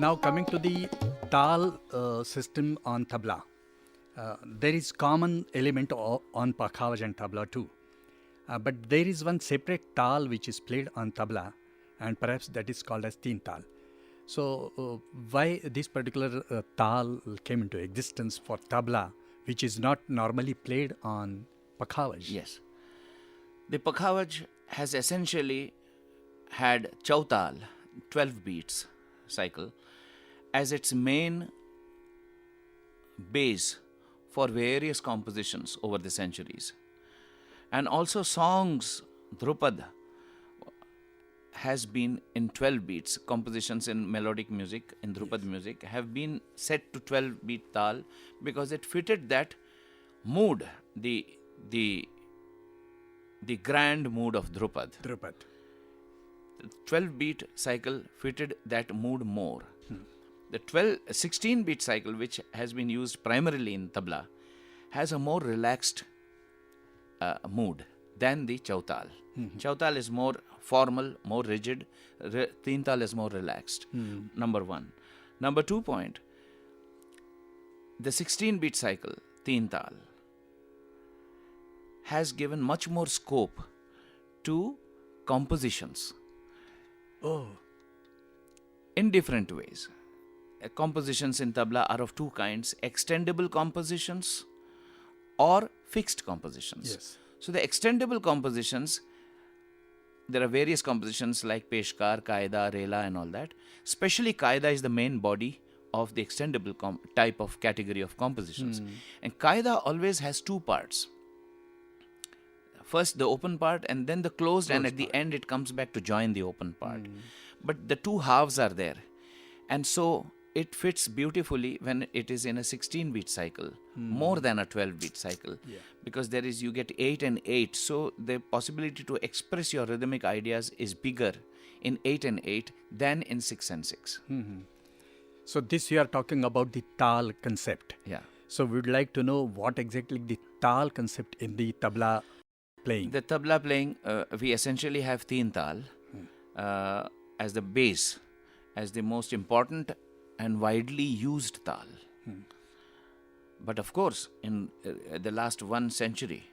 Now coming to the Taal system on tabla, there is common element on pakhavaj and tabla too. But there is one separate Taal which is played on tabla, and perhaps that is called as Teen Taal. So why this particular Taal came into existence for tabla, which is not normally played on pakhavaj? Yes. The Pakhavaj has essentially had Chautal, 12 beats cycle, as its main base for various compositions over the centuries. And also songs, Drupad, has been in 12 beats. Compositions in melodic music, in Drupad music, have been set to 12 beat Tal because it fitted that mood, the grand mood of Drupad. Drupad. The 12 beat cycle fitted that mood more. The 16 beat cycle, which has been used primarily in tabla, has a more relaxed mood than the Chautal. Chautal is more formal, more rigid. Teen Tal is more relaxed. Number one. Number 2 point, the 16 beat cycle, Teen Tal, has given much more scope to compositions. Oh. In different ways. Compositions in tabla are of two kinds: extendable compositions or fixed compositions. Yes. So the extendable compositions, there are various compositions like Peshkar, Qaida, Rela and all that. Especially Qaida is the main body of the extendable type of category of compositions. And Qaida always has two parts. First the open part and then the closed, and at the end it comes back to join the open part. But the two halves are there. And so it fits beautifully when it is in a 16 beat cycle, more than a 12 beat cycle. Because you get 8 and 8. So the possibility to express your rhythmic ideas is bigger in 8 and 8 than in 6 and 6. So this you are talking about the Taal concept. Yeah. So we would like to know what exactly the Taal concept in the tabla playing. The tabla playing, we essentially have Teen Tal as the base, as the most important and widely used Tal. But of course, in the last 1 century,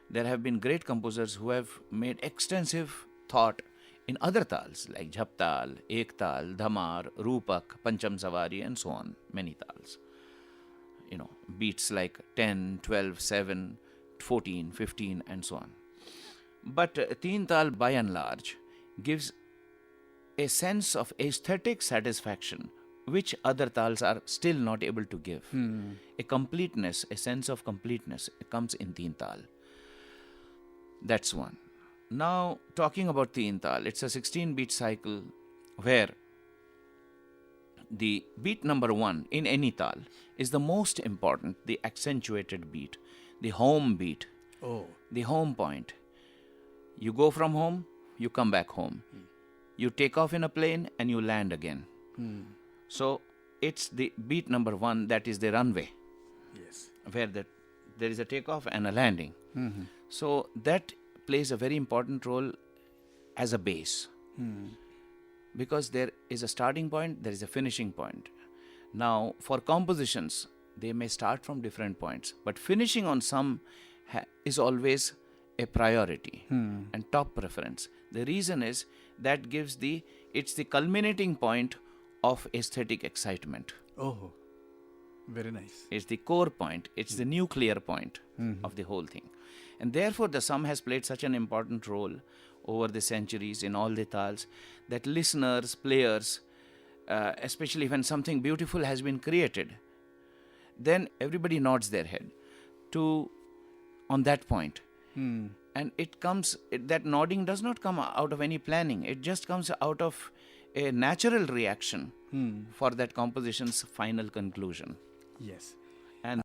there have been great composers who have made extensive thought in other Tals like Jhap Tal, Ek Tal, Dhamar, Rupak, Pancham Savari and so on, many Tals. Beats like 10, 12, 7, 14, 15 and so on. But Teen Tal by and large gives a sense of aesthetic satisfaction which other Tals are still not able to give. A completeness, a sense of completeness comes in Teen Tal. That's one. Now talking about Teen Tal, it's a 16 beat cycle where the beat number 1 in any Tal is the most important, the accentuated beat, the home beat, the home point. You go from home, you come back home. You take off in a plane and you land again. So it's the beat number 1, that is the runway. Yes. Where there is a takeoff and a landing. So that plays a very important role as a base. Because there is a starting point, there is a finishing point. Now for compositions, they may start from different points, but finishing on some is always a priority and top preference. The reason is that it's the culminating point of aesthetic excitement. Oh, very nice. It's the core point, it's the nuclear point of the whole thing. And therefore the sum has played such an important role over the centuries in all the Tals that listeners, players, especially when something beautiful has been created, then everybody nods their head on that point. And that nodding does not come out of any planning. It just comes out of a natural reaction for that composition's final conclusion. Yes. And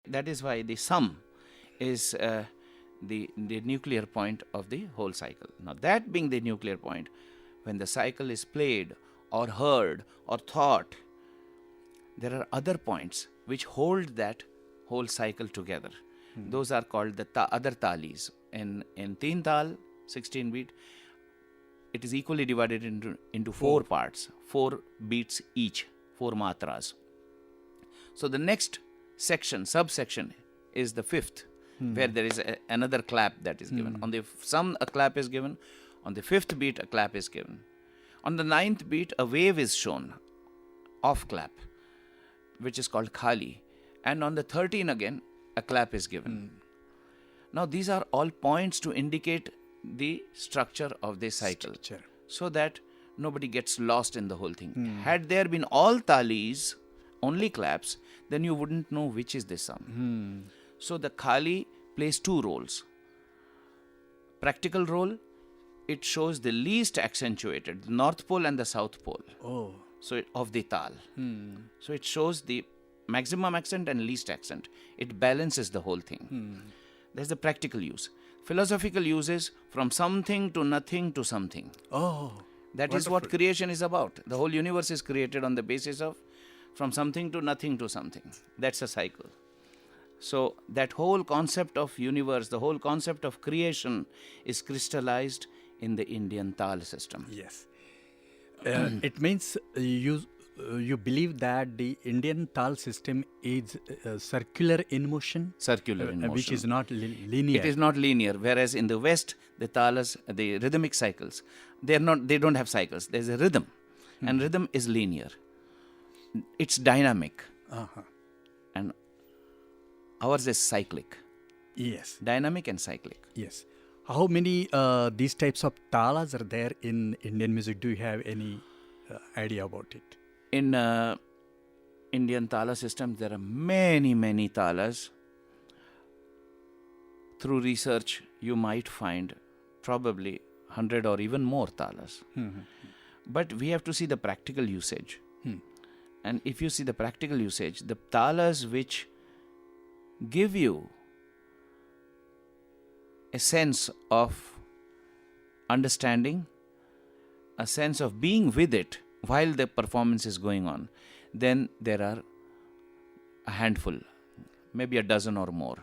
that is why the sum is the nuclear point of the whole cycle. Now that being the nuclear point, when the cycle is played or heard or thought, there are other points which hold that whole cycle together. Those are called the other talis. In Teen Tal, 16 beat, it is equally divided into four parts, 4 beats each, 4 matras. So the next subsection is the fifth, where there is another clap that is given. On the sum, a clap is given. On the fifth beat, a clap is given. On the ninth beat, a wave is shown, off clap, which is called khali. And on the 13 again, a clap is given. Now these are all points to indicate the structure of the cycle, so that nobody gets lost in the whole thing. Had there been all talis, only claps, then you wouldn't know which is the sum. So the khali plays 2 roles. Practical role, it shows the least accentuated, the north pole and the south pole. So of the tal. So it shows the maximum accent and least accent. It balances the whole thing. There's the practical use. Philosophical use is from something to nothing to something. That is what creation is about. The whole universe is created on the basis of from something to nothing to something. That's a cycle. So that whole concept of universe, the whole concept of creation is crystallized in the Indian Taal system. Yes. It means you believe that the Indian Taal system is circular in motion? Circular in motion. Which is not linear. It is not linear. Whereas in the West, the talas, the rhythmic cycles, they don't have cycles. There's a rhythm. And rhythm is linear. It's dynamic. And ours is cyclic. Yes. Dynamic and cyclic. Yes. How many these types of talas are there in Indian music? Do you have any idea about it? In Indian tala system, there are many, many talas. Through research, you might find probably 100 or even more talas. But we have to see the practical usage. And if you see the practical usage, the talas which give you a sense of understanding, a sense of being with it while the performance is going on, then there are a handful, maybe a dozen or more.